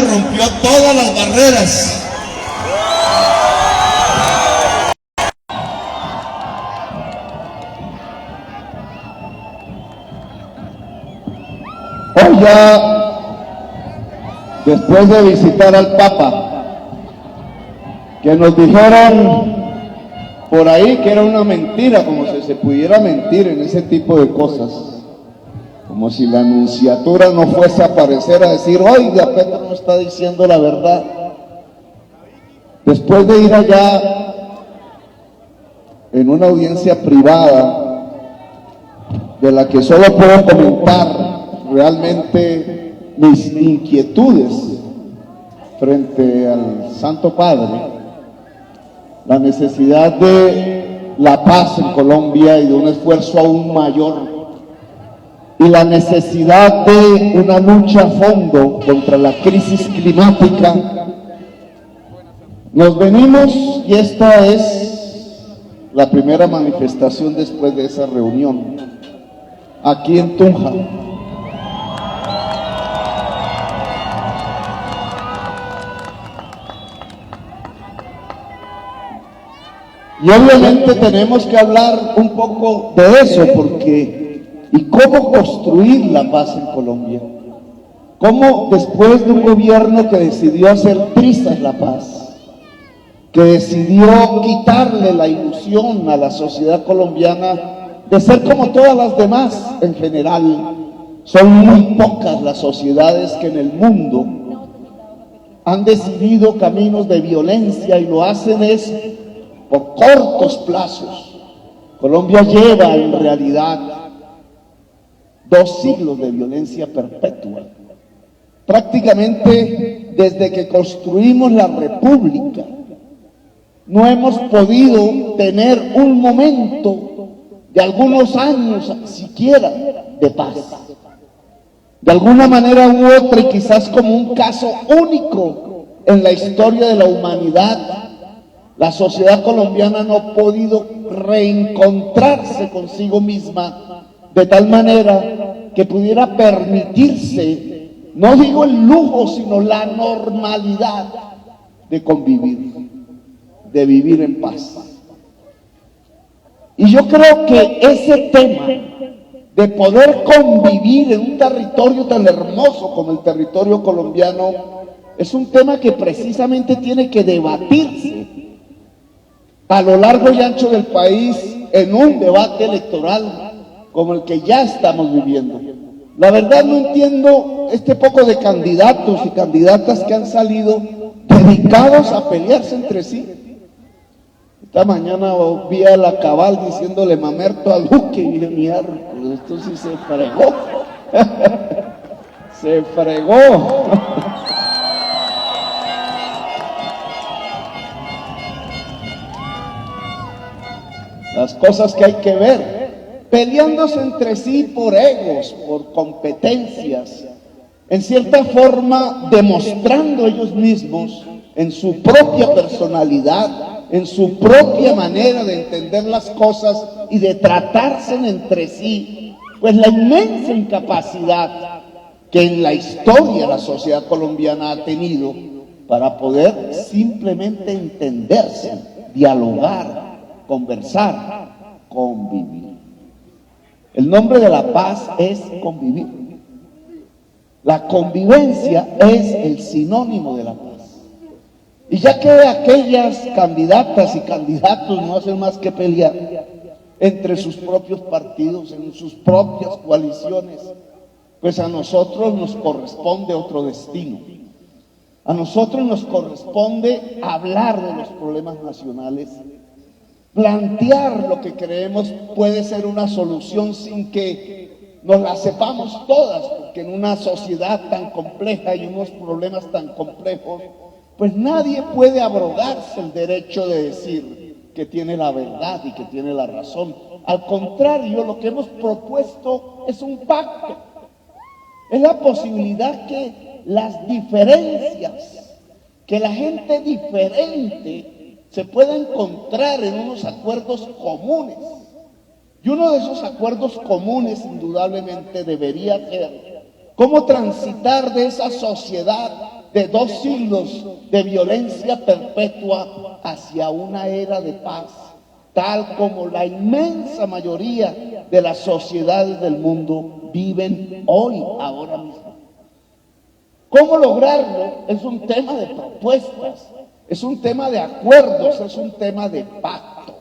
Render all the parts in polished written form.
rompió todas las barreras. Hoy ya, después de visitar al Papa, que nos dijeron por ahí que era una mentira, como si se pudiera mentir en ese tipo de cosas, como si la nunciatura no fuese a aparecer a decir, oiga, Petro no está diciendo la verdad. Después de ir allá en una audiencia privada, de la que solo puedo comentar realmente mis inquietudes frente al Santo Padre, la necesidad de la paz en Colombia y de un esfuerzo aún mayor, y la necesidad de una lucha a fondo contra la crisis climática, nos venimos, y esta es la primera manifestación después de esa reunión, aquí en Tunja. Y obviamente tenemos que hablar un poco de eso, porque ¿y cómo construir la paz en Colombia? ¿Cómo después de un gobierno que decidió hacer trizas la paz, que decidió quitarle la ilusión a la sociedad colombiana de ser como todas las demás en general? Son muy pocas las sociedades que en el mundo han decidido caminos de violencia y lo hacen es por cortos plazos. Colombia lleva en realidad 2 siglos de violencia perpetua. Prácticamente desde que construimos la República no hemos podido tener un momento de algunos años siquiera de paz. De alguna manera u otra, y quizás como un caso único en la historia de la humanidad, la sociedad colombiana no ha podido reencontrarse consigo misma de tal manera que pudiera permitirse, no digo el lujo, sino la normalidad de convivir, de vivir en paz. Y yo creo que ese tema de poder convivir en un territorio tan hermoso como el territorio colombiano es un tema que precisamente tiene que debatirse a lo largo y ancho del país en un debate electoral como el que ya estamos viviendo. La verdad no entiendo este poco de candidatos y candidatas que han salido dedicados a pelearse entre sí. Esta mañana vi a la Cabal diciéndole mamerto a Duque y dije, mierda, esto sí se fregó. Se fregó. Las cosas que hay que ver, peleándose entre sí por egos, por competencias, en cierta forma demostrando ellos mismos en su propia personalidad, en su propia manera de entender las cosas y de tratarse entre sí, pues la inmensa incapacidad que en la historia la sociedad colombiana ha tenido para poder simplemente entenderse, dialogar, conversar, convivir. El nombre de la paz es convivir. La convivencia es el sinónimo de la paz. Y ya que aquellas candidatas y candidatos no hacen más que pelear entre sus propios partidos, en sus propias coaliciones, pues a nosotros nos corresponde otro destino. A nosotros nos corresponde hablar de los problemas nacionales, plantear lo que creemos puede ser una solución sin que nos la sepamos todas, porque en una sociedad tan compleja y unos problemas tan complejos, pues nadie puede abrogarse el derecho de decir que tiene la verdad y que tiene la razón. Al contrario, lo que hemos propuesto es un pacto. Es la posibilidad que las diferencias, que la gente diferente se pueda encontrar en unos acuerdos comunes. Y uno de esos acuerdos comunes indudablemente debería ser cómo transitar de esa sociedad de 2 siglos de violencia perpetua hacia una era de paz, tal como la inmensa mayoría de las sociedades del mundo viven hoy, ahora mismo. ¿Cómo lograrlo? Es un tema de propuestas, es un tema de acuerdos, es un tema de pacto.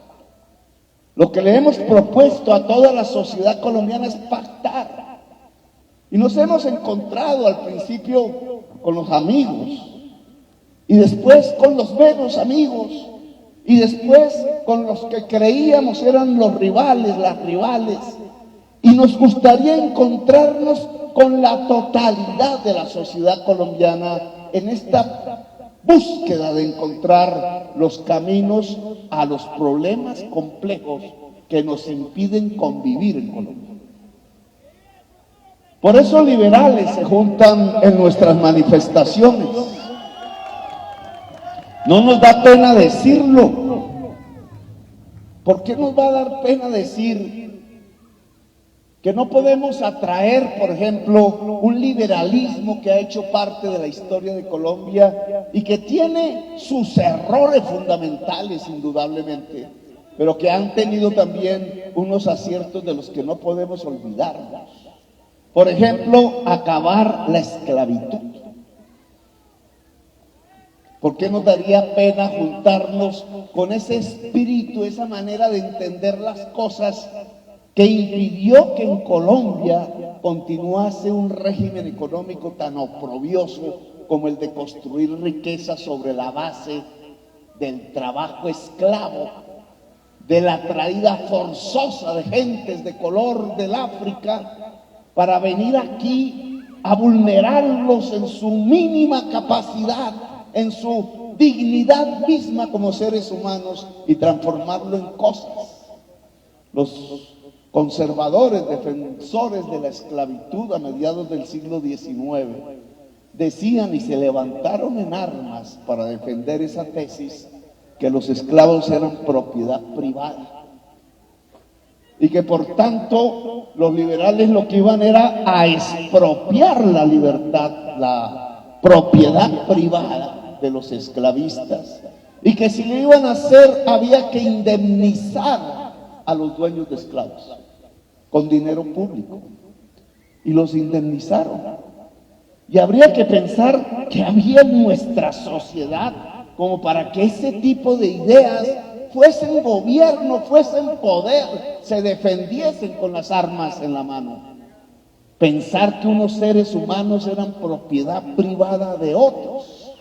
Lo que le hemos propuesto a toda la sociedad colombiana es pactar. Y nos hemos encontrado al principio con los amigos, y después con los menos amigos, y después con los que creíamos eran los rivales, las rivales. Y nos gustaría encontrarnos con la totalidad de la sociedad colombiana en esta búsqueda de encontrar los caminos a los problemas complejos que nos impiden convivir en Colombia. Por eso liberales se juntan en nuestras manifestaciones. No nos da pena decirlo. ¿Por qué nos va a dar pena decir que no podemos atraer, por ejemplo, un liberalismo que ha hecho parte de la historia de Colombia y que tiene sus errores fundamentales, indudablemente, pero que han tenido también unos aciertos de los que no podemos olvidarnos? Por ejemplo, acabar la esclavitud. ¿Por qué nos daría pena juntarnos con ese espíritu, esa manera de entender las cosas que impidió que en Colombia continuase un régimen económico tan oprobioso como el de construir riqueza sobre la base del trabajo esclavo, de la traída forzosa de gentes de color del África para venir aquí a vulnerarlos en su mínima capacidad, en su dignidad misma como seres humanos y transformarlo en cosas? Los conservadores, defensores de la esclavitud a mediados del siglo XIX, decían y se levantaron en armas para defender esa tesis, que los esclavos eran propiedad privada y que por tanto los liberales lo que iban era a expropiar la libertad, la propiedad privada de los esclavistas, y que si lo iban a hacer había que indemnizar a los dueños de esclavos con dinero público, y los indemnizaron. Y habría que pensar que había en nuestra sociedad como para que ese tipo de ideas fuesen gobierno, fuesen poder, se defendiesen con las armas en la mano. Pensar que unos seres humanos eran propiedad privada de otros.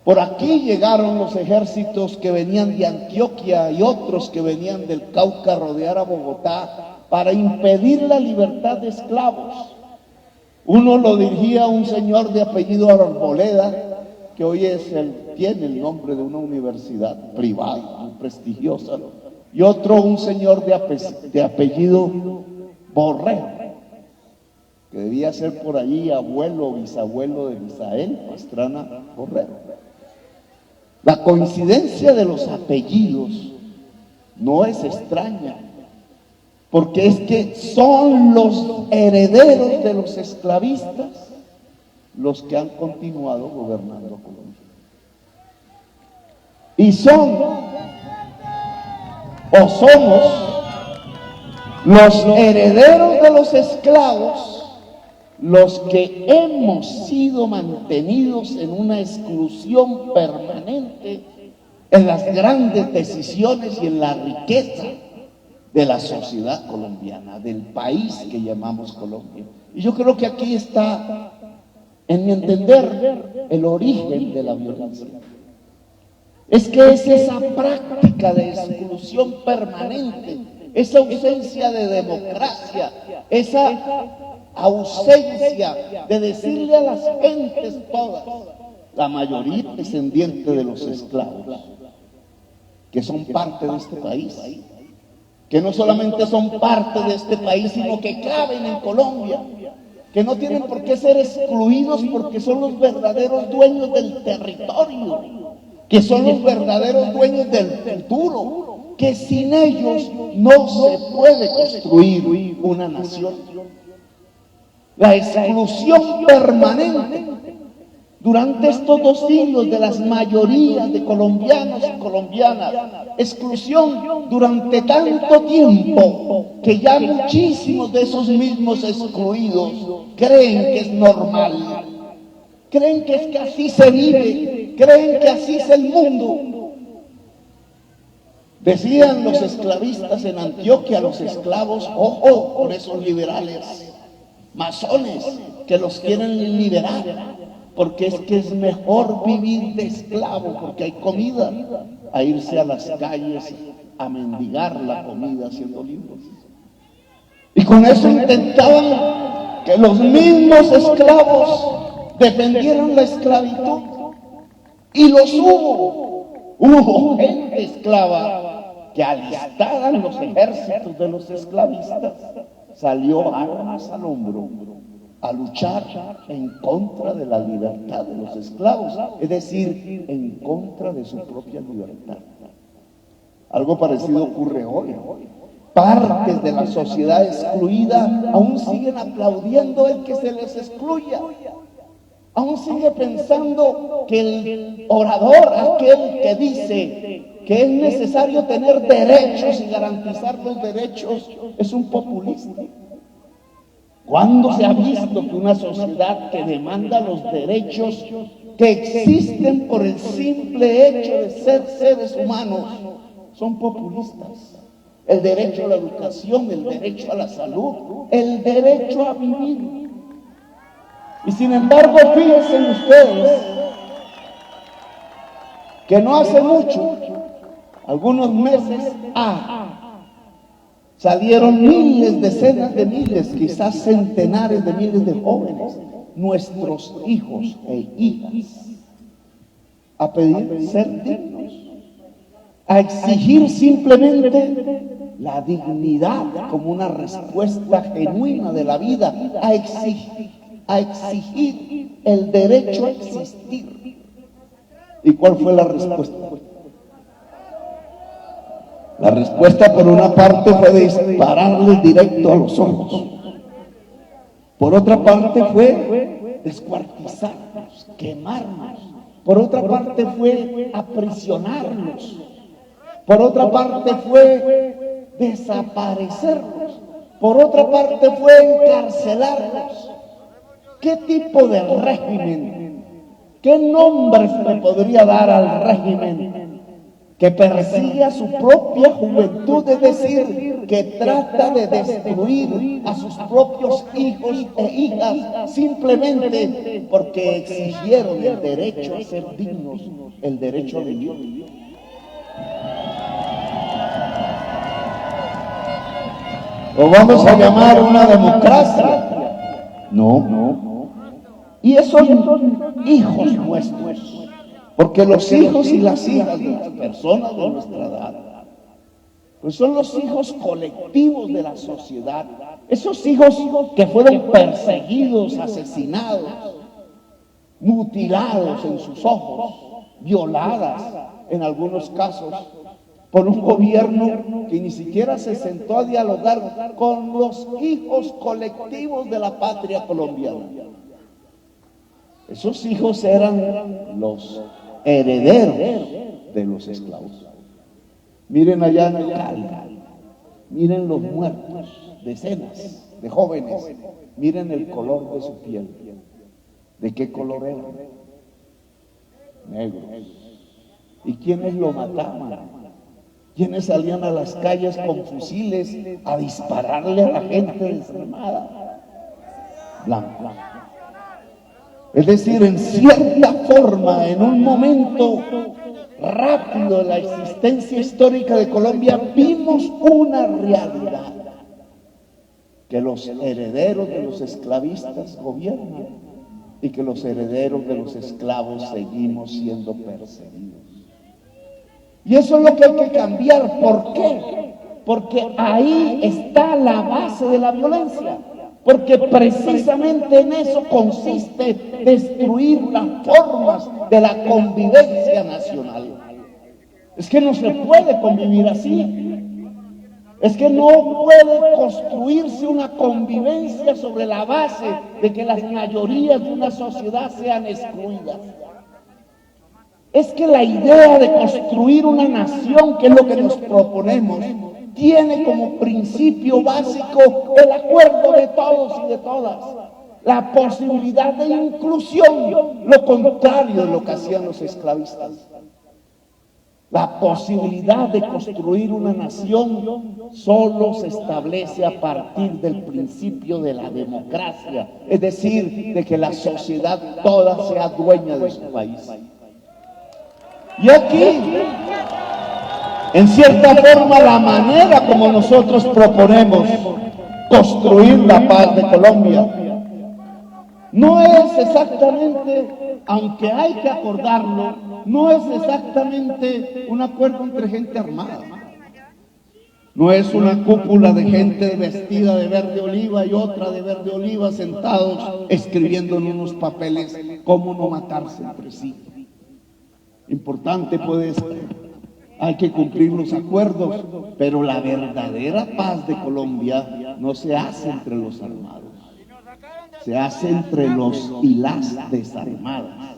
Por aquí llegaron los ejércitos que venían de Antioquia y otros que venían del Cauca a rodear a Bogotá para impedir la libertad de esclavos. Uno lo dirigía un señor de apellido Arboleda, que hoy tiene el nombre de una universidad privada, muy prestigiosa, y otro un señor de apellido Borrero, que debía ser por allí abuelo o bisabuelo de Misael Pastrana Borrero. La coincidencia de los apellidos no es extraña, porque es que son los herederos de los esclavistas los que han continuado gobernando Colombia. Y son o somos los herederos de los esclavos los que hemos sido mantenidos en una exclusión permanente en las grandes decisiones y en la riqueza de la sociedad colombiana, del país que llamamos Colombia. Y yo creo que aquí está, en mi entender, el origen de la violencia. Es que es esa práctica de exclusión permanente, esa ausencia de democracia, esa ausencia de decirle a las gentes todas, la mayoría descendiente de los esclavos, que son parte de este país, que no solamente son parte de este país, sino que caben en Colombia, que no tienen por qué ser excluidos porque son los verdaderos dueños del territorio, que son los verdaderos dueños del futuro, que sin ellos no se puede construir una nación. La exclusión permanente Durante estos 2 siglos de las mayorías de colombianos y colombianas, exclusión durante tanto tiempo que ya muchísimos de esos mismos excluidos creen que es normal, creen que es que así se vive, creen que así es el mundo. Decían los esclavistas en Antioquia, los esclavos, ojo con esos liberales, masones que los quieren liberar. Porque es que es mejor vivir de esclavo, porque hay comida, a irse a las calles a mendigar la comida siendo libres. Y con eso intentaban que los mismos esclavos defendieran la esclavitud. Y los hubo gente esclava que alistada en los ejércitos de los esclavistas salió armas al hombro a luchar en contra de la libertad de los esclavos, es decir, en contra de su propia libertad. Algo parecido ocurre hoy. Partes de la sociedad excluida aún siguen aplaudiendo el que se les excluya. Aún sigue pensando que el orador, aquel que dice que es necesario tener derechos y garantizar los derechos, es un populista. ¿Cuándo se ha visto que una sociedad que demanda los derechos que existen por el simple hecho de ser seres humanos son populistas? El derecho a la educación, el derecho a la salud, el derecho a vivir. Y sin embargo, fíjense ustedes que no hace mucho, algunos meses, salieron miles, decenas de miles, quizás centenares de miles de jóvenes, nuestros hijos e hijas, a pedir ser dignos, a exigir simplemente la dignidad como una respuesta genuina de la vida, a exigir el derecho a existir. ¿Y cuál fue la respuesta? La respuesta, por una parte, fue dispararles directo a los ojos. Por otra parte fue descuartizarlos, quemarlos. Por otra parte fue aprisionarlos. Por otra parte fue desaparecerlos. Por otra parte fue encarcelarlos. ¿Qué tipo de régimen? ¿Qué nombre se le podría dar al régimen que persigue a su propia juventud, es decir, que trata de destruir a sus propios hijos e hijas simplemente porque exigieron el derecho a ser dignos, el derecho a vivir? ¿Lo vamos a llamar una democracia? No. Y esos hijos nuestros, porque los hijos y las hijas de las personas de nuestra edad, pues son los hijos colectivos de la sociedad. Esos hijos que fueron perseguidos, asesinados, mutilados en sus ojos, violadas en algunos casos, por un gobierno que ni siquiera se sentó a dialogar con los hijos colectivos de la patria colombiana. Esos hijos eran los herederos de los esclavos. Miren allá en el Cali, miren los muertos, decenas de jóvenes, miren el color de su piel. ¿De qué color era? Negro. ¿Y quiénes lo mataban? ¿Quiénes salían a las calles con fusiles a dispararle a la gente desarmada? Blanco. Es decir, en cierta forma, en un momento rápido de la existencia histórica de Colombia, vimos una realidad: que los herederos de los esclavistas gobiernan y que los herederos de los esclavos seguimos siendo perseguidos. Y eso es lo que hay que cambiar. ¿Por qué? Porque ahí está la base de la violencia. Porque precisamente en eso consiste destruir las formas de la convivencia nacional. Es que no se puede convivir así. Es que no puede construirse una convivencia sobre la base de que las mayorías de una sociedad sean excluidas. Es que la idea de construir una nación, que es lo que nos proponemos, tiene como principio básico el acuerdo de todos y de todas, la posibilidad de inclusión, lo contrario de lo que hacían los esclavistas. La posibilidad de construir una nación solo se establece a partir del principio de la democracia, es decir, de que la sociedad toda sea dueña de su país. Y aquí, en cierta forma, la manera como nosotros proponemos construir la paz de Colombia no es exactamente, aunque hay que acordarlo, no es exactamente un acuerdo entre gente armada. No es una cúpula de gente vestida de verde oliva y otra de verde oliva sentados escribiendo en unos papeles cómo no matarse entre sí. Importante puede ser, hay que cumplir los acuerdos, pero la verdadera paz de Colombia no se hace entre los armados. Se hace entre los y las desarmadas.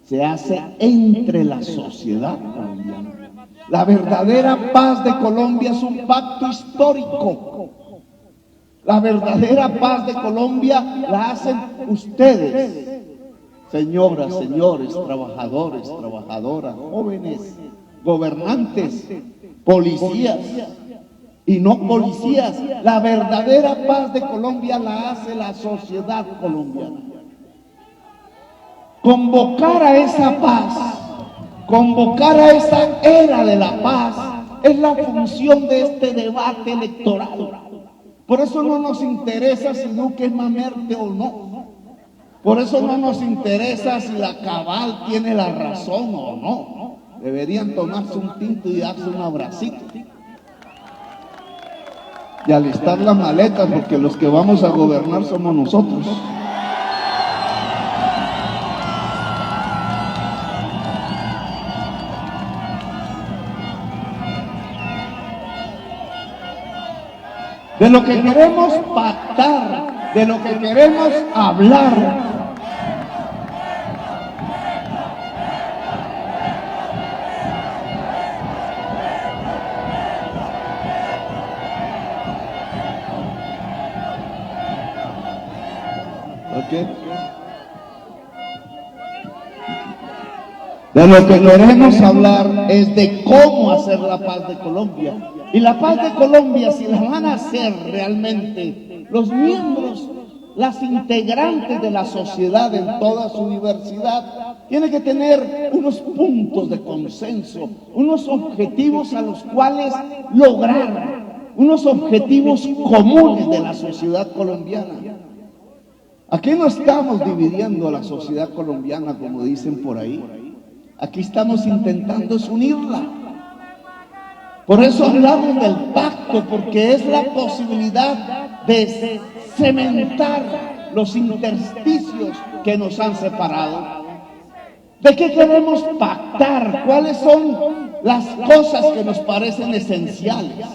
Se hace entre la sociedad colombiana. La verdadera paz de Colombia es un pacto histórico. La verdadera paz de Colombia la hacen ustedes, señoras, señores, trabajadores, trabajadoras, jóvenes, gobernantes, policías y no policías. La verdadera paz de Colombia la hace la sociedad colombiana. Convocar a esa paz, convocar a esa era de la paz, es la función de este debate electoral. Por eso no nos interesa si Duque es mamerte o no. Por eso no nos interesa si la Cabal tiene la razón o no. Deberían tomarse un tinto y darse un abracito. Y alistar las maletas, porque los que vamos a gobernar somos nosotros. De lo que queremos pactar, de lo que queremos hablar. De lo que queremos hablar es de cómo hacer la paz de Colombia. Y la paz de Colombia, si la van a hacer realmente los miembros, las integrantes de la sociedad en toda su diversidad, tiene que tener unos puntos de consenso, unos objetivos a los cuales lograr, unos objetivos comunes de la sociedad colombiana. Aquí no estamos dividiendo a la sociedad colombiana, como dicen por ahí. Aquí estamos intentando unirla. Por eso hablamos del pacto, porque es la posibilidad de cementar los intersticios que nos han separado. ¿De qué queremos pactar? ¿Cuáles son las cosas que nos parecen esenciales?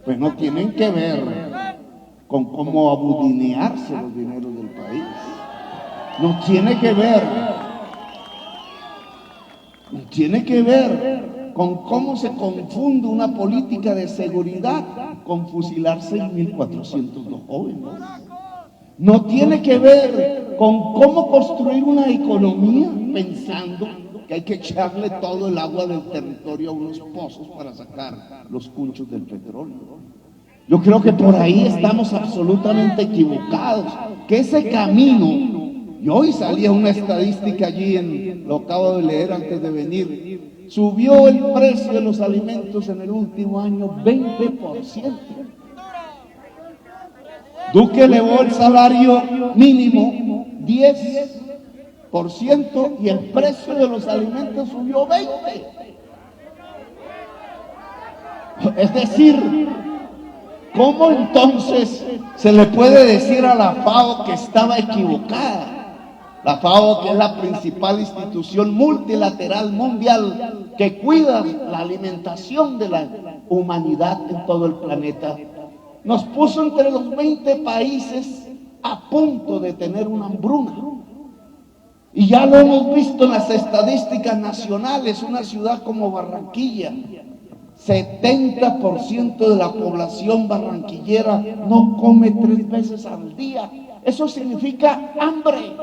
Pues no tienen que ver con cómo abudinearse los dineros del país. No tiene que ver. No tiene que ver con cómo se confunde una política de seguridad con fusilar 6.402 jóvenes. No tiene que ver con cómo construir una economía pensando que hay que echarle todo el agua del territorio a unos pozos para sacar los cunchos del petróleo. Yo creo que por ahí estamos absolutamente equivocados, que ese camino, y hoy salía una estadística allí, lo acabo de leer antes de venir, subió el precio de los alimentos en el último año 20%. Duque elevó el salario mínimo 10% y el precio de los alimentos subió 20%. Es decir, ¿cómo entonces se le puede decir a la FAO que estaba equivocada? La FAO, que es la principal institución multilateral mundial que cuida la alimentación de humanidad en todo el planeta. Nos puso entre los 20 países a punto de tener una hambruna. Y ya lo hemos visto en las estadísticas nacionales, una ciudad como Barranquilla, 70% de la población barranquillera no come 3 veces al día. Eso significa hambre.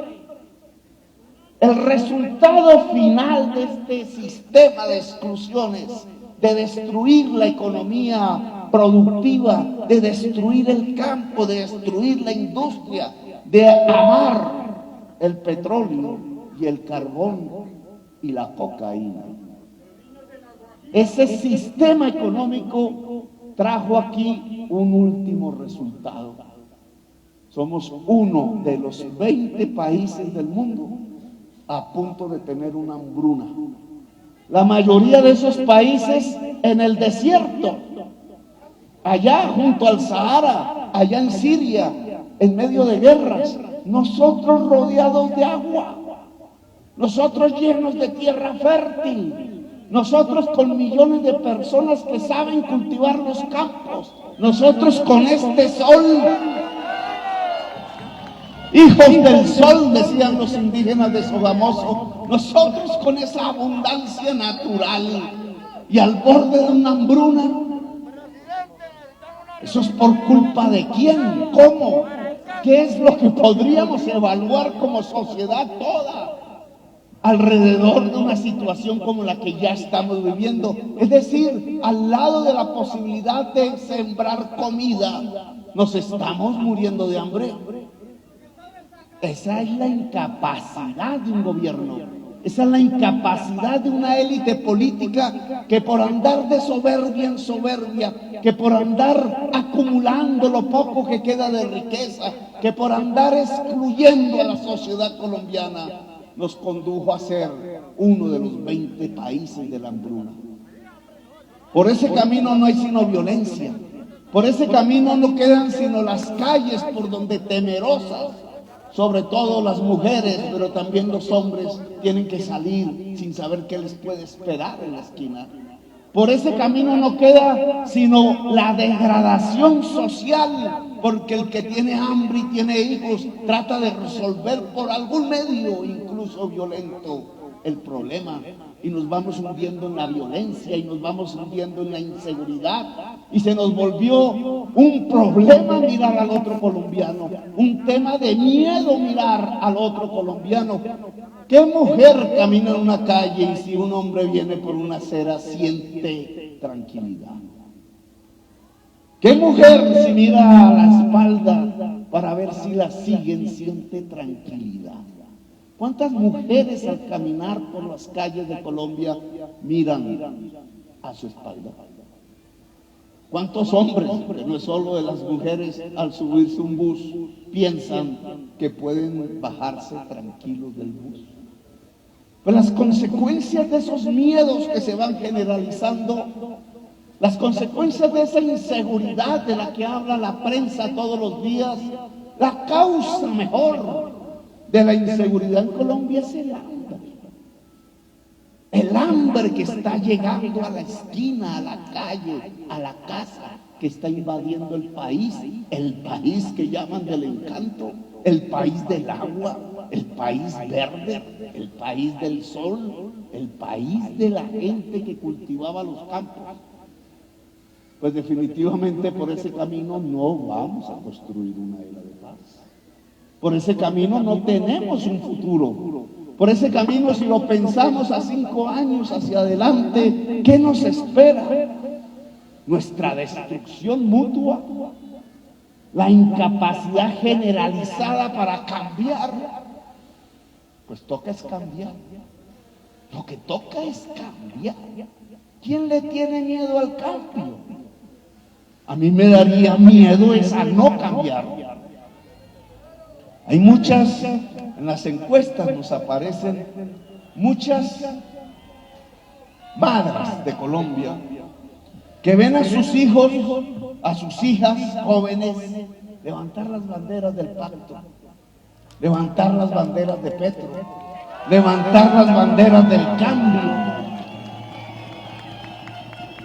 El resultado final de este sistema de exclusiones, de destruir la economía productiva, de destruir el campo, de destruir la industria, de amar el petróleo y el carbón y la cocaína. Ese sistema económico trajo aquí un último resultado. Somos uno de los 20 países del mundo a punto de tener una hambruna. La mayoría de esos países en el desierto, allá junto al Sahara, allá en Siria, en medio de guerras, nosotros rodeados de agua, nosotros llenos de tierra fértil, nosotros con millones de personas que saben cultivar los campos, nosotros con este sol, hijos del sol, decían los indígenas de Sogamoso, nosotros con esa abundancia natural y al borde de una hambruna. ¿Eso es por culpa de quién? ¿Cómo? ¿Qué es lo que podríamos evaluar como sociedad toda alrededor de una situación como la que ya estamos viviendo? Es decir, al lado de la posibilidad de sembrar comida, nos estamos muriendo de hambre. Esa es la incapacidad de un gobierno, esa es la incapacidad de una élite política que por andar de soberbia en soberbia, que por andar acumulando lo poco que queda de riqueza, que por andar excluyendo a la sociedad colombiana, nos condujo a ser uno de los 20 países de la hambruna. Por ese camino no hay sino violencia, por ese camino no quedan sino las calles por donde temerosas, sobre todo las mujeres, pero también los hombres, tienen que salir sin saber qué les puede esperar en la esquina. Por ese camino no queda sino la degradación social, porque el que tiene hambre y tiene hijos trata de resolver por algún medio, incluso violento, el problema. Y nos vamos hundiendo en la violencia y nos vamos hundiendo en la inseguridad. Y se nos volvió un problema mirar al otro colombiano, un tema de miedo mirar al otro colombiano. ¿Qué mujer camina en una calle y si un hombre viene por una acera siente tranquilidad? ¿Qué mujer si mira a la espalda para ver si la siguen siente tranquilidad? ¿Cuántas mujeres al caminar por las calles de Colombia miran a su espalda? ¿Cuántos hombres, que no es solo de las mujeres, al subirse un bus, piensan que pueden bajarse tranquilos del bus? Pues las consecuencias de esos miedos que se van generalizando, las consecuencias de esa inseguridad de la que habla la prensa todos los días, la causa mejor de la inseguridad en Colombia es el hambre. El hambre que está llegando a la esquina, a la calle, a la casa, que está invadiendo el país que llaman del encanto, el país del agua, el país verde, el país del sol, el país de la gente que cultivaba los campos. Pues definitivamente por ese camino no vamos a construir una era de paz. Por ese camino no tenemos un futuro. Por ese camino, si lo pensamos a 5 años hacia adelante, ¿qué nos espera? Nuestra destrucción mutua, la incapacidad generalizada para cambiar. Pues toca es cambiar. Lo que toca es cambiar. ¿Quién le tiene miedo al cambio? A mí me daría miedo es a no cambiar. Hay muchas, en las encuestas nos aparecen muchas madres de Colombia que ven a sus hijos, a sus hijas jóvenes levantar las banderas del pacto, levantar las banderas de Petro, levantar las banderas del cambio.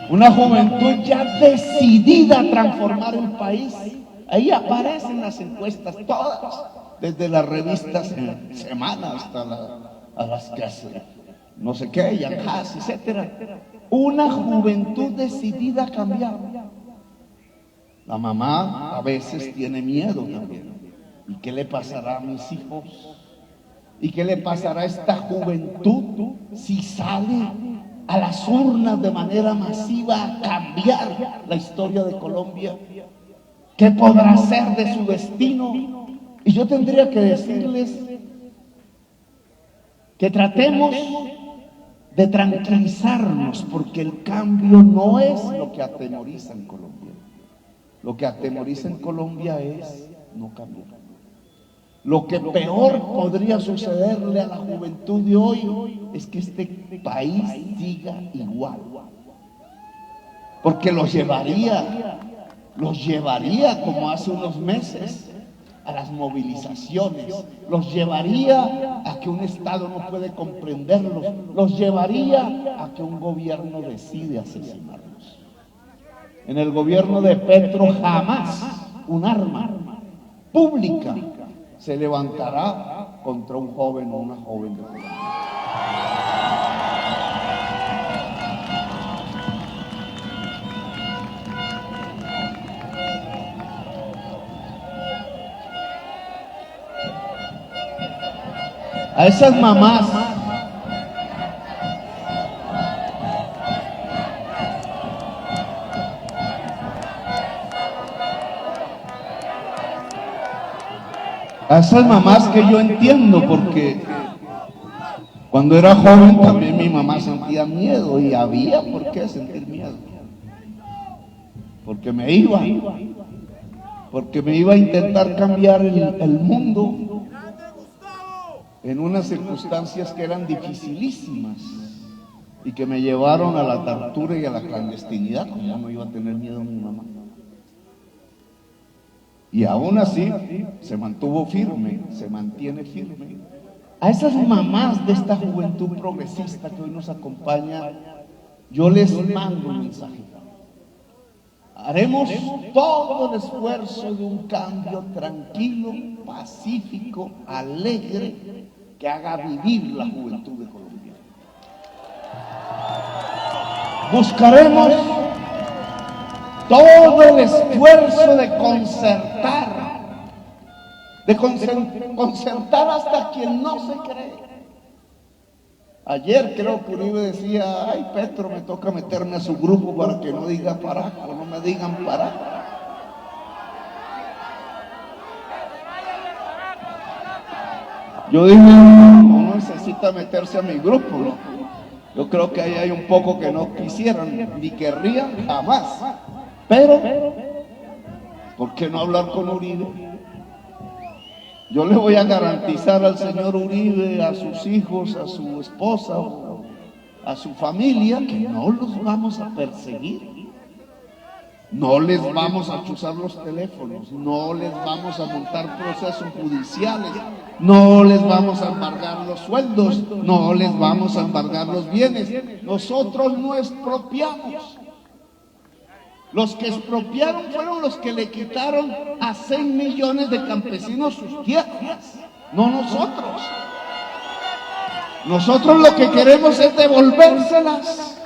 Una juventud ya decidida a transformar el país. Ahí aparecen las encuestas todas, desde las revistas en Semana hasta a las que hacen no sé qué, Yanjas, etcétera. Una juventud decidida a cambiar. La mamá a veces tiene miedo también. ¿Y qué le pasará a mis hijos? ¿Y qué le pasará a esta juventud si sale a las urnas de manera masiva a cambiar la historia de Colombia? ¿Qué podrá ser de su destino? Y yo tendría que decirles que tratemos de tranquilizarnos, porque el cambio no es lo que atemoriza en Colombia. Lo que atemoriza en Colombia es no cambiar. Lo que peor podría sucederle a la juventud de hoy es que este país siga igual. Porque los llevaría como hace unos meses a las movilizaciones, los llevaría a que un Estado no puede comprenderlos, los llevaría a que un gobierno decide asesinarlos. En el gobierno de Petro jamás un arma pública se levantará contra un joven o una joven de Colombia. A esas mamás que yo entiendo, porque cuando era joven también mi mamá sentía miedo, y había por qué sentir miedo, porque me iba a intentar cambiar el mundo en unas circunstancias que eran dificilísimas y que me llevaron a la tortura y a la clandestinidad. Como no iba a tener miedo mi mamá. Y aún así se mantuvo firme, se mantiene firme. A esas mamás de esta juventud progresista que hoy nos acompaña, yo les mando un mensaje. Haremos todo el esfuerzo de un cambio tranquilo, pacífico, alegre, que haga vivir la juventud de Colombia. Buscaremos todo el esfuerzo de concertar hasta quien no se cree. Ayer creo que Uribe decía: ay, Petro, me toca meterme a su grupo para que no diga paraco, no me digan paraco. Yo dije: no necesita meterse a mi grupo, ¿no? Yo creo que ahí hay un poco que no quisieran ni querrían jamás. Pero, ¿por qué no hablar con Uribe? Yo le voy a garantizar al señor Uribe, a sus hijos, a su esposa, a su familia, que no los vamos a perseguir. No les vamos a chuzar los teléfonos, no les vamos a montar procesos judiciales, no les vamos a embargar los sueldos, no les vamos a embargar los bienes. Nosotros no expropiamos. Los que expropiaron fueron los que le quitaron a 6 millones de campesinos sus tierras, no nosotros. Nosotros lo que queremos es devolvérselas.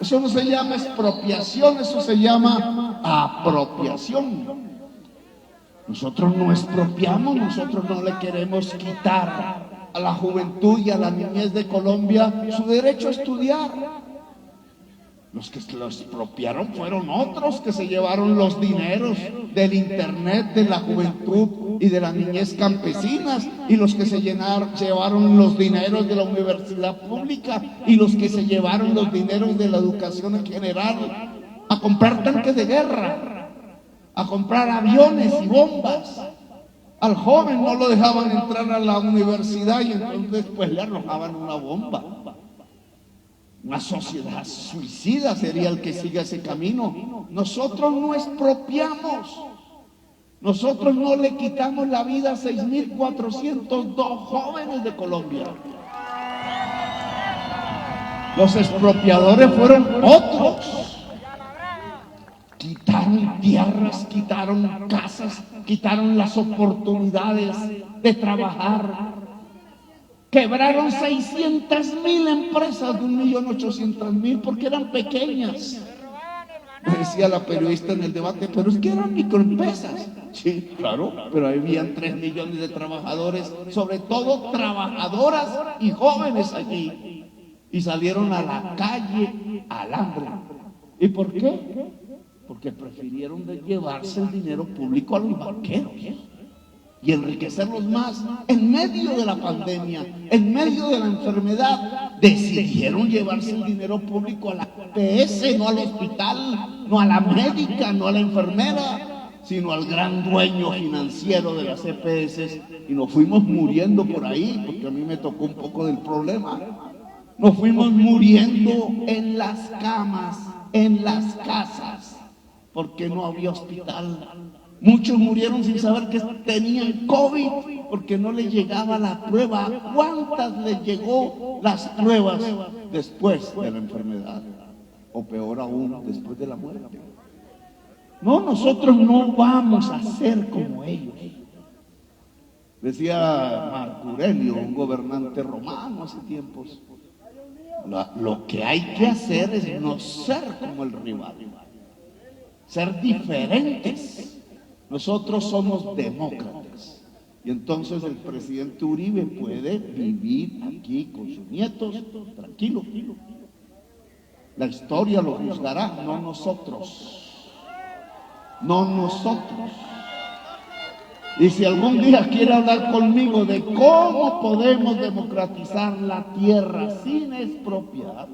Eso no se llama expropiación, eso se llama apropiación. Nosotros no expropiamos, nosotros no le queremos quitar a la juventud y a la niñez de Colombia su derecho a estudiar. Los que lo expropiaron fueron otros que se llevaron los dineros del internet de la juventud y de la niñez campesinas, y los que se llevaron los dineros de la universidad pública, y los que se llevaron los dineros de la educación en general a comprar tanques de guerra, a comprar aviones y bombas. Al joven no lo dejaban entrar a la universidad y entonces pues le arrojaban una bomba. Una sociedad suicida sería el que siga ese camino. Nosotros no expropiamos. Nosotros no le quitamos la vida a 6.402 jóvenes de Colombia. Los expropiadores fueron otros. Quitaron tierras, quitaron casas, quitaron las oportunidades de trabajar. Quebraron 600,000 empresas de 1.800.000 porque eran pequeñas. Decía la periodista en el debate, pero es que eran microempresas. Sí, claro, pero habían 3 millones de trabajadores, sobre todo trabajadoras y jóvenes allí. Y salieron a la calle al hambre. ¿Y por qué? Porque prefirieron llevarse el dinero público a los banqueros y enriquecerlos más. En medio de la pandemia, en medio de la enfermedad, decidieron llevarse el dinero público a la EPS, no al hospital, no a la médica, no a la enfermera, sino al gran dueño financiero de las EPS. Y nos fuimos muriendo por ahí, porque a mí me tocó un poco del problema. Nos fuimos muriendo en las camas, en las casas, porque no había hospital. Muchos murieron sin saber que tenían COVID, porque no les llegaba la prueba. ¿A cuántas les llegó las pruebas después de la enfermedad? O peor aún, después de la muerte. No, nosotros no vamos a ser como ellos. Decía Marco Aurelio, un gobernante romano hace tiempos, lo que hay que hacer es no ser como el rival, ser diferentes. Nosotros somos demócratas. Y entonces el presidente Uribe puede vivir aquí con sus nietos tranquilo. La historia lo juzgará, no nosotros. No nosotros. Y si algún día quiere hablar conmigo de cómo podemos democratizar la tierra sin expropiar,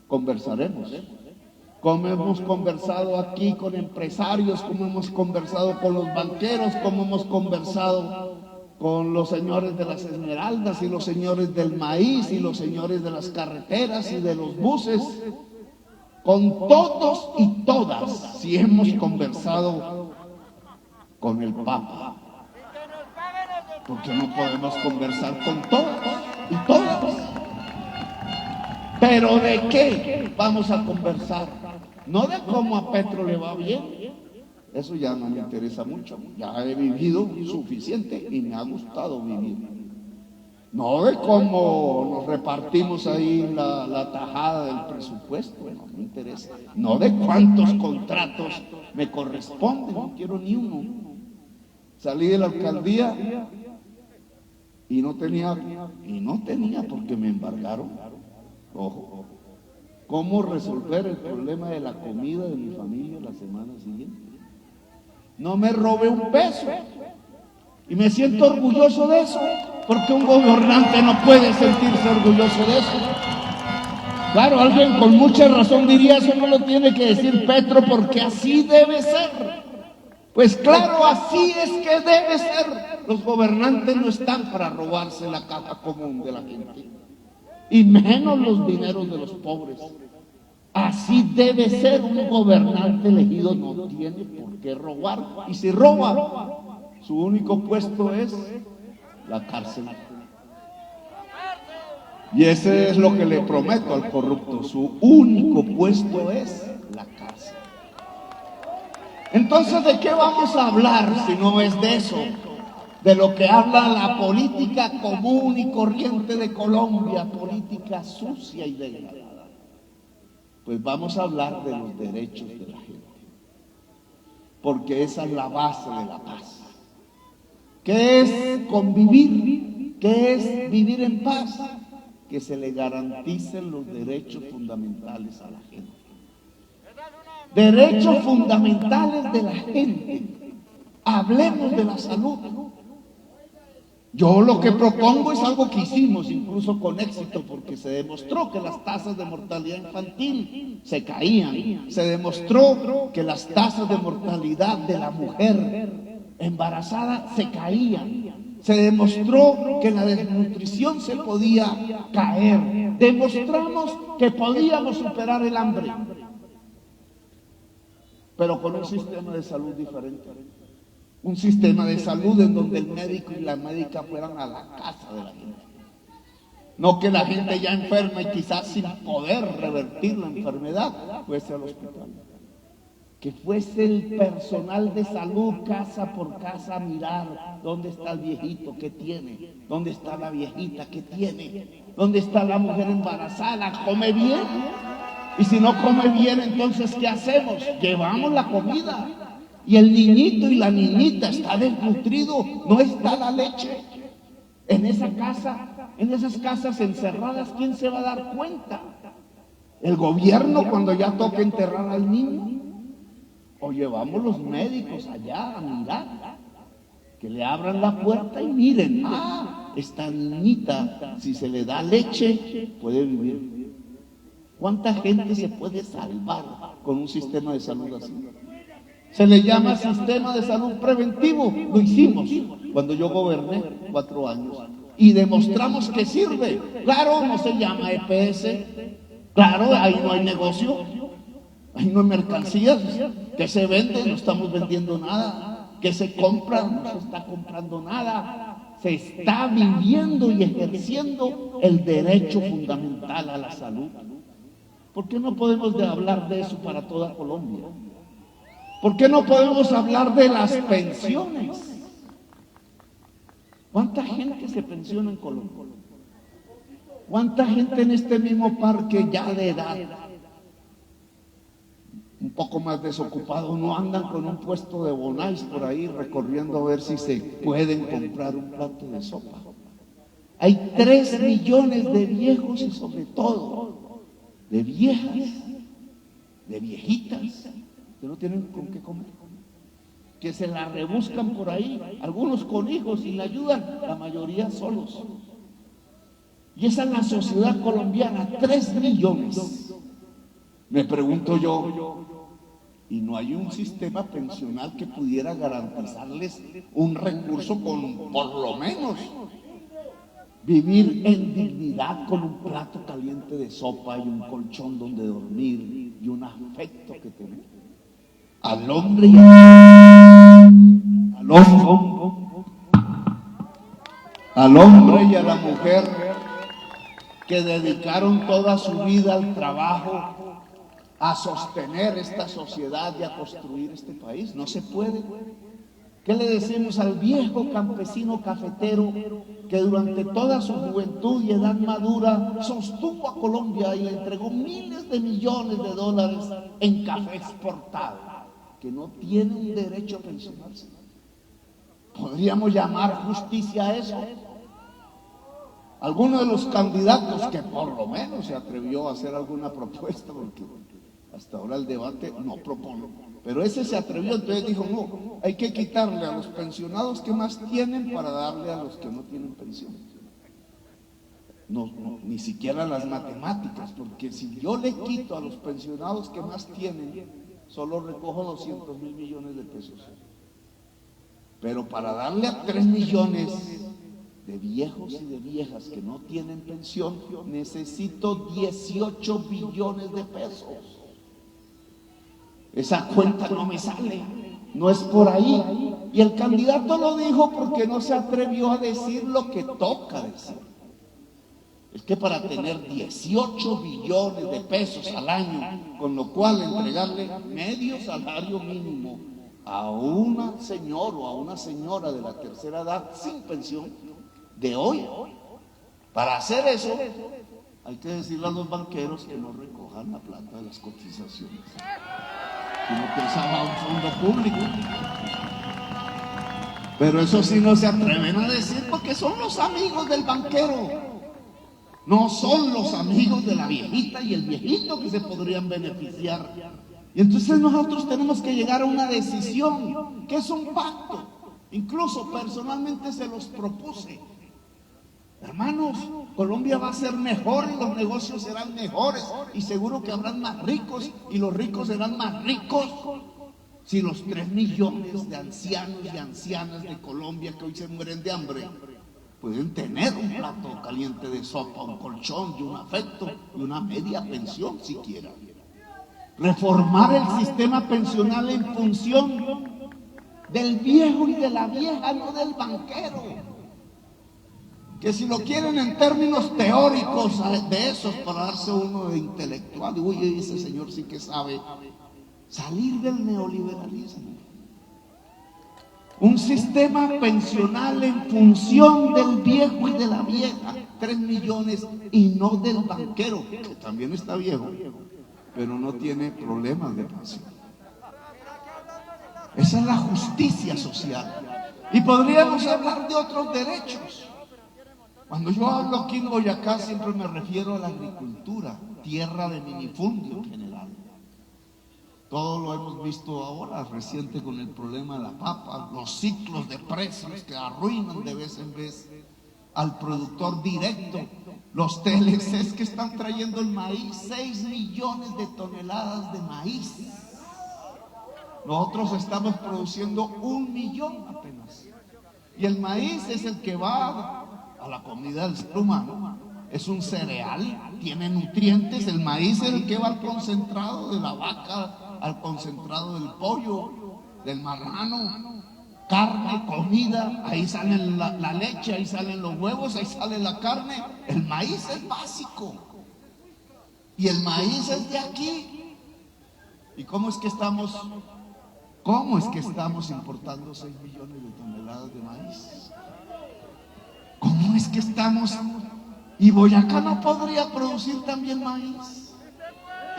conversaremos. Como hemos conversado aquí con empresarios, como hemos conversado con los banqueros, como hemos conversado con los señores de las esmeraldas y los señores del maíz y los señores de las carreteras y de los buses, con todos y todas, si hemos conversado con el Papa, porque no podemos conversar con todos y todas. ¿Pero de qué vamos a conversar? No de cómo a Petro le va bien, eso ya no me interesa mucho, ya he vivido suficiente y me ha gustado vivir. No de cómo nos repartimos ahí la tajada del presupuesto, no me interesa. No de cuántos contratos me corresponden, no quiero ni uno. Salí de la alcaldía y no tenía porque me embargaron. Ojo, ¿cómo resolver el problema de la comida de mi familia la semana siguiente? No me robé un peso y me siento orgulloso de eso, porque un gobernante no puede sentirse orgulloso de eso. Claro, alguien con mucha razón diría, eso no lo tiene que decir Petro porque así debe ser. Pues claro, así es que debe ser. Los gobernantes no están para robarse la caja común de la gente, y menos los dineros de los pobres. Así debe ser. Un gobernante elegido no tiene por qué robar, y si roba, su único puesto es la cárcel. Y ese es lo que le prometo al corrupto, su único puesto es la cárcel. Entonces, ¿de qué vamos a hablar si no es de eso? De lo que habla la política común y corriente de Colombia, política sucia y degradada. Pues vamos a hablar de los derechos de la gente, porque esa es la base de la paz. ¿Qué es convivir? ¿Qué es vivir en paz? Que se le garanticen los derechos fundamentales a la gente. Derechos fundamentales de la gente. Hablemos de la salud. Yo lo que propongo es algo que hicimos incluso con éxito, porque se demostró que las tasas de mortalidad infantil se caían. Se demostró que las tasas de mortalidad de la mujer embarazada se caían. Se demostró que la desnutrición se podía caer. Demostramos que podíamos superar el hambre, pero con un sistema de salud diferente. Un sistema de salud en donde el médico y la médica fueran a la casa de la gente. No que la gente ya enferma y quizás sin poder revertir la enfermedad fuese al hospital. Que fuese el personal de salud casa por casa a mirar dónde está el viejito, qué tiene, dónde está la viejita, qué tiene, dónde está la mujer embarazada, come bien. Y si no come bien, entonces ¿qué hacemos? Llevamos la comida. Y el niñito y la niñita está desnutrido, no está la leche. En esa casa, en esas casas encerradas, ¿quién se va a dar cuenta? ¿El gobierno cuando ya toca enterrar al niño? ¿O llevamos los médicos allá a mirar? Que le abran la puerta y miren, esta niñita, si se le da leche, puede vivir. ¿Cuánta gente se puede salvar con un sistema de salud así? Se le llama sistema de salud preventivo. Lo hicimos cuando yo goberné 4 años y demostramos que sirve. Claro, no se llama EPS, claro, ahí no hay negocio, ahí no hay mercancías que se venden, no estamos vendiendo nada, que se compra, no se está comprando nada, se está viviendo y ejerciendo el derecho fundamental a la salud. ¿Por qué no podemos hablar de eso para toda Colombia? ¿Por qué no podemos hablar de las pensiones? ¿Cuánta gente se pensiona en Colombia? ¿Cuánta gente en este mismo parque ya de edad, un poco más desocupado, no andan con un puesto de bonais por ahí recorriendo a ver si se pueden comprar un plato de sopa? Hay 3 millones de viejos y sobre todo de viejas, de viejitas que no tienen con qué comer, que se la rebuscan por ahí, algunos con hijos y la ayudan, la mayoría solos. Y esa es la sociedad colombiana, 3 millones. Me pregunto yo, ¿y no hay un sistema pensional que pudiera garantizarles un recurso con, por lo menos, vivir en dignidad con un plato caliente de sopa y un colchón donde dormir y un afecto que tener? Al hombre y al hombre y a la mujer que dedicaron toda su vida al trabajo, a sostener esta sociedad y a construir este país. No se puede. ¿Qué le decimos al viejo campesino cafetero que durante toda su juventud y edad madura sostuvo a Colombia y le entregó miles de millones de dólares en café exportado, que no tiene un derecho a pensionarse? ¿Podríamos llamar justicia a eso? Alguno de los candidatos que por lo menos se atrevió a hacer alguna propuesta, porque hasta ahora el debate no propone, pero ese se atrevió, entonces dijo, no, hay que quitarle a los pensionados que más tienen para darle a los que no tienen pensión. No, ni siquiera las matemáticas, porque si yo le quito a los pensionados que más tienen, solo recojo 200.000 millones de pesos. Pero para darle a 3 millones de viejos y de viejas que no tienen pensión, necesito 18 billones de pesos. Esa cuenta no me sale, no es por ahí. Y el candidato lo dijo porque no se atrevió a decir lo que toca decir. Es que para tener 18 billones de pesos al año, con lo cual entregarle medio salario mínimo a un señor o a una señora de la tercera edad sin pensión de hoy, para hacer eso hay que decirle a los banqueros que no recojan la plata de las cotizaciones, sino que esa va a un fondo público. Pero eso sí no se atreven a decir porque son los amigos del banquero, no son los amigos de la viejita y el viejito que se podrían beneficiar. Y entonces nosotros tenemos que llegar a una decisión, que es un pacto. Incluso personalmente se los propuse. Hermanos, Colombia va a ser mejor y los negocios serán mejores y seguro que habrán más ricos y los ricos serán más ricos si los 3 millones de ancianos y ancianas de Colombia que hoy se mueren de hambre pueden tener un plato caliente de sopa, un colchón y un afecto y una media pensión siquiera. Reformar el sistema pensional en función del viejo y de la vieja, no del banquero. que si lo quieren en términos teóricos de esos, para darse uno de intelectual, uy, ese señor sí que sabe salir del neoliberalismo. Un sistema pensional en función del viejo y de la vieja, 3 millones, y no del banquero, que también está viejo, pero no tiene problemas de pensión. Esa es la justicia social. Y podríamos hablar de otros derechos. Cuando yo hablo aquí en Boyacá siempre me refiero a la agricultura, tierra de minifundio en general. Todo lo hemos visto ahora, reciente con el problema de la papa, los ciclos de precios que arruinan de vez en vez al productor directo, los TLCs que están trayendo el maíz, 6 millones de toneladas de maíz. Nosotros estamos produciendo 1 millón apenas. Y el maíz es el que va a la comida del ser humano. Es un cereal, tiene nutrientes. El maíz es el que va al concentrado de la vaca, al concentrado del pollo, del marrano, carne, comida. Ahí sale la leche, ahí salen los huevos, ahí sale la carne. El maíz es básico. Y el maíz es de aquí. ¿Y cómo es que estamos importando 6 millones de toneladas de maíz? ¿Cómo es que estamos? Y Boyacá no podría producir también maíz.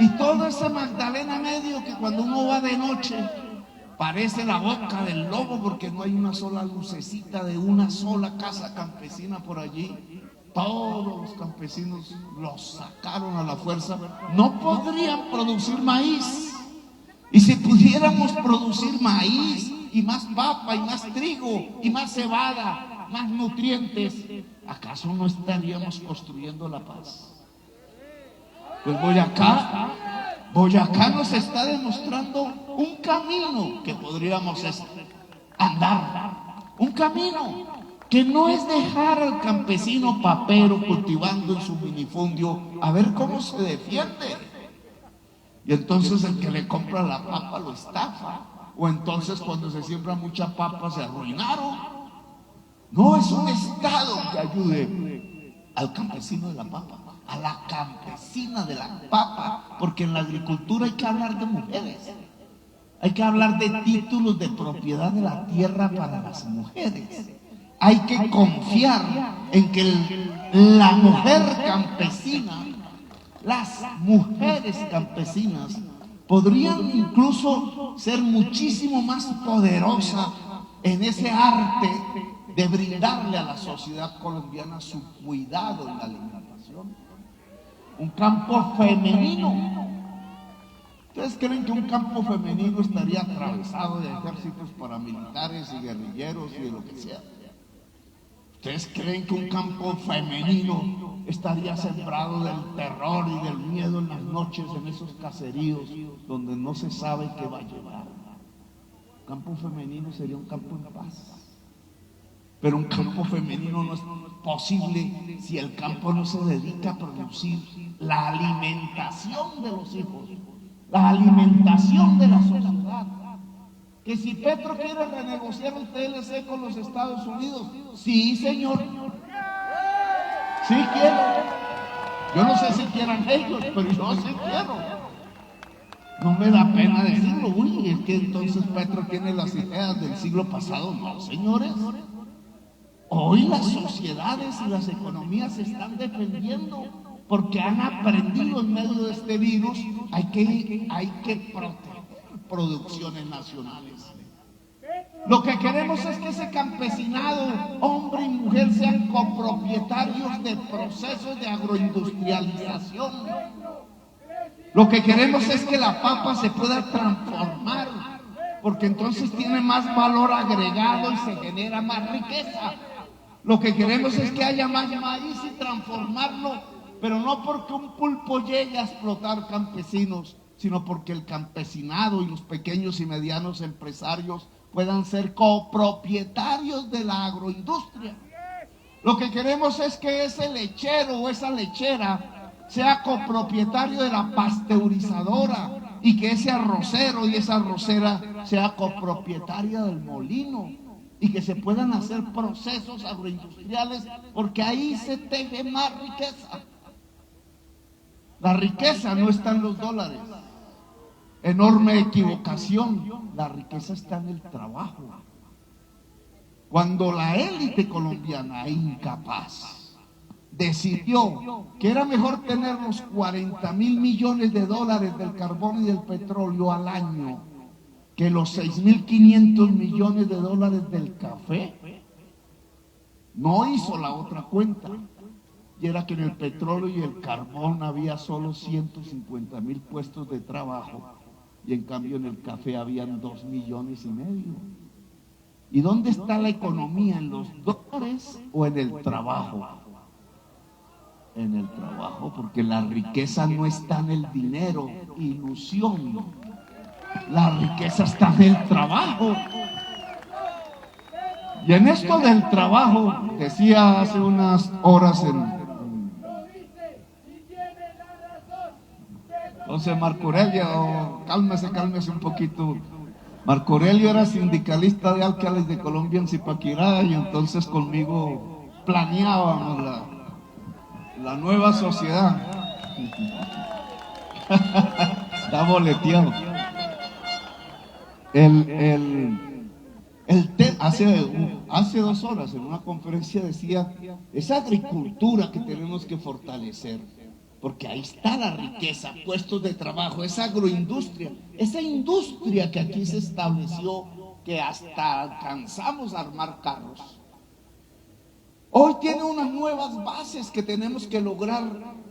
Y todo ese Magdalena Medio que cuando uno va de noche parece la boca del lobo porque no hay una sola lucecita de una sola casa campesina por allí. Todos los campesinos los sacaron a la fuerza. No podrían producir maíz. Y si pudiéramos producir maíz y más papa y más trigo y más cebada, más nutrientes, ¿acaso no estaríamos construyendo la paz? Pues Boyacá nos está demostrando un camino que podríamos andar, un camino que no es dejar al campesino papero cultivando en su minifundio a ver cómo se defiende. Y entonces el que le compra la papa lo estafa. O entonces cuando se siembra mucha papa se arruinaron. No, es un Estado que ayude al campesino de la papa, a la campesina de la papa, porque en la agricultura hay que hablar de mujeres. Hay que hablar de títulos de propiedad de la tierra para las mujeres. Hay que confiar en que la mujer campesina, las mujeres campesinas podrían incluso ser muchísimo más poderosas en ese arte de brindarle a la sociedad colombiana su cuidado en la alimentación. Un campo femenino. ¿Ustedes creen que un campo femenino estaría atravesado de ejércitos paramilitares y guerrilleros y de lo que sea? ¿Ustedes creen que un campo femenino estaría sembrado del terror y del miedo en las noches en esos caseríos donde no se sabe qué va a llegar? Un campo femenino sería un campo en paz. Pero un campo femenino no es posible si el campo no se dedica a producir la alimentación de los hijos, la alimentación de la sociedad. Que si Petro quiere renegociar el TLC con los Estados Unidos, sí, señor, sí quiero. Yo no sé si quieran ellos, pero yo sí quiero. No me da pena decirlo. Uy, es que entonces Petro tiene las ideas del siglo pasado. No, señores. Hoy las sociedades y las economías se están defendiendo porque han aprendido en medio de este virus. Hay que proteger producciones nacionales. Lo que queremos es que ese campesinado, hombre y mujer, sean copropietarios de procesos de agroindustrialización. Lo que queremos es que la papa se pueda transformar, porque entonces tiene más valor agregado y se genera más riqueza. Lo que queremos es que haya más maíz y transformarlo, pero no porque un pulpo llegue a explotar campesinos, sino porque el campesinado y los pequeños y medianos empresarios puedan ser copropietarios de la agroindustria. Lo que queremos es que ese lechero o esa lechera sea copropietario de la pasteurizadora y que ese arrocero y esa arrocera sea copropietaria del molino. y que se puedan hacer procesos agroindustriales, porque ahí se teje más riqueza. La riqueza no está en los dólares. Enorme equivocación. La riqueza está en el trabajo. Cuando la élite colombiana, incapaz, decidió que era mejor tener los 40.000 millones de dólares del carbón y del petróleo al año que los 6.500 millones de dólares del café, no hizo la otra cuenta, y era que en el petróleo y el carbón había solo 150.000 puestos de trabajo, y en cambio en el café habían 2,5 millones. ¿Y dónde está la economía? ¿En los dólares o en el trabajo? En el trabajo, porque la riqueza no está en el dinero, ilusión. La riqueza está en el trabajo. Y en esto del trabajo, decía hace unas horas entonces Marco Aurelio, cálmese un poquito. Marco Aurelio era sindicalista de Alcaldes de Colombia en Zipaquirá, y entonces conmigo planeábamos la nueva sociedad. Está boleteado. Hace 2 horas en una conferencia decía, esa agricultura que tenemos que fortalecer, porque ahí está la riqueza, puestos de trabajo, esa agroindustria, esa industria que aquí se estableció, que hasta alcanzamos a armar carros. Hoy tiene unas nuevas bases que tenemos que lograr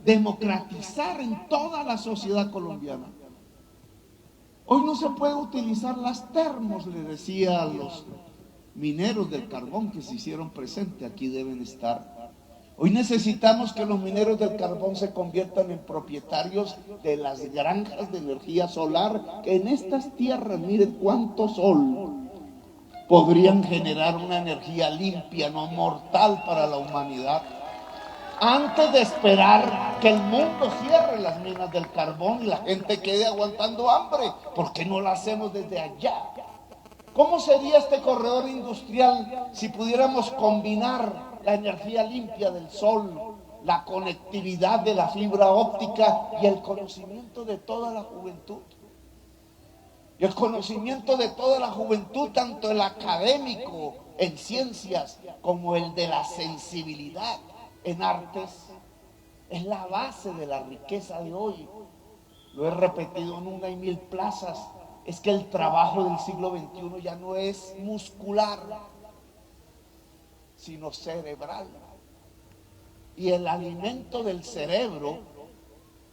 democratizar en toda la sociedad colombiana. Hoy no se puede utilizar las termos, le decía a los mineros del carbón que se hicieron presentes, aquí deben estar. Hoy necesitamos que los mineros del carbón se conviertan en propietarios de las granjas de energía solar, que en estas tierras, miren cuánto sol, podrían generar una energía limpia, no mortal para la humanidad. Antes de esperar que el mundo cierre las minas del carbón y la gente quede aguantando hambre, ¿por qué no lo hacemos desde allá? ¿Cómo sería este corredor industrial si pudiéramos combinar la energía limpia del sol, la conectividad de la fibra óptica y el conocimiento de toda la juventud? Y el conocimiento de toda la juventud, tanto el académico en ciencias como el de la sensibilidad en artes, es la base de la riqueza de hoy. Lo he repetido en 1,000 plazas, es que el trabajo del siglo XXI ya no es muscular, sino cerebral. Y el alimento del cerebro,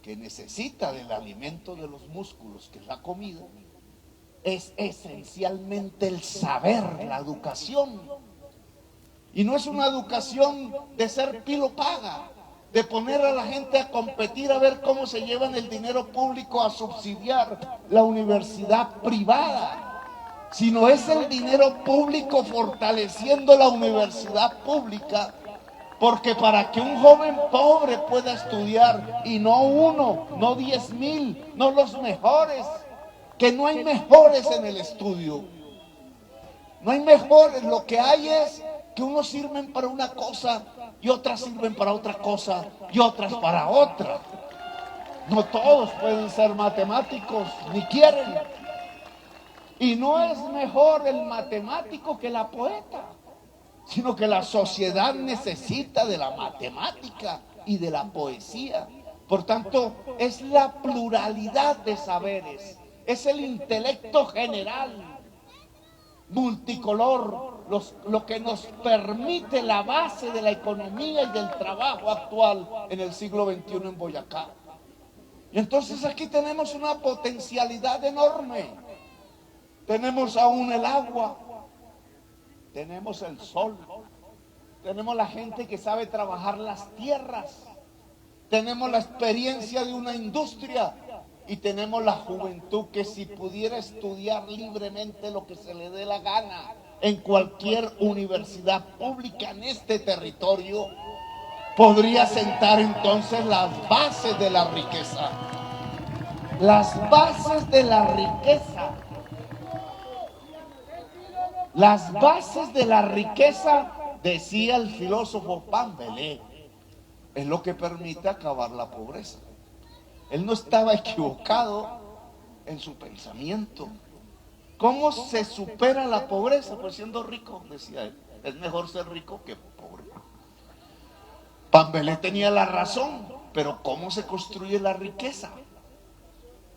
que necesita del alimento de los músculos, que es la comida, es esencialmente el saber, la educación. Y no es una educación de ser pilo paga, de poner a la gente a competir a ver cómo se llevan el dinero público a subsidiar la universidad privada, sino es el dinero público fortaleciendo la universidad pública, porque para que un joven pobre pueda estudiar, y no uno, no 10,000, no los mejores, que no hay mejores en el estudio, no hay mejores, lo que hay es que unos sirven para una cosa y otras sirven para otra cosa y otras para otra. No todos pueden ser matemáticos, ni quieren. Y no es mejor el matemático que la poeta, sino que la sociedad necesita de la matemática y de la poesía. Por tanto, es la pluralidad de saberes, es el intelecto general, multicolor, lo que nos permite la base de la economía y del trabajo actual en el siglo XXI en Boyacá. Y entonces aquí tenemos una potencialidad enorme. Tenemos aún el agua, tenemos el sol, tenemos la gente que sabe trabajar las tierras, tenemos la experiencia de una industria y tenemos la juventud que, si pudiera estudiar libremente lo que se le dé la gana en cualquier universidad pública en este territorio, podría sentar entonces las bases de la riqueza. Las bases de la riqueza. Las bases de la riqueza, decía el filósofo Pambelé, es lo que permite acabar la pobreza. Él no estaba equivocado en su pensamiento. ¿Cómo se supera la pobreza? Pues siendo rico, decía él. Es mejor ser rico que pobre. Pambelé tenía la razón, pero ¿cómo se construye la riqueza?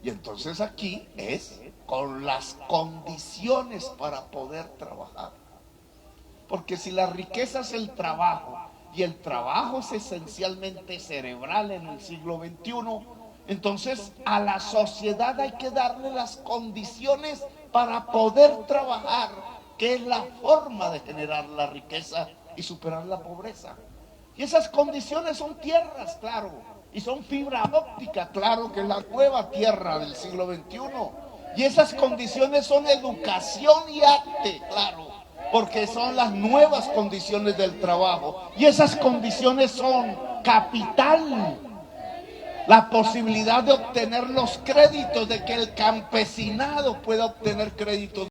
Y entonces aquí es con las condiciones para poder trabajar. Porque si la riqueza es el trabajo, y el trabajo es esencialmente cerebral en el siglo XXI, entonces a la sociedad hay que darle las condiciones para poder trabajar, que es la forma de generar la riqueza y superar la pobreza. Y esas condiciones son tierras, claro, y son fibra óptica, claro, que es la nueva tierra del siglo XXI. Y esas condiciones son educación y arte, claro, porque son las nuevas condiciones del trabajo. Y esas condiciones son capital, la posibilidad de obtener los créditos, de que el campesinado pueda obtener créditos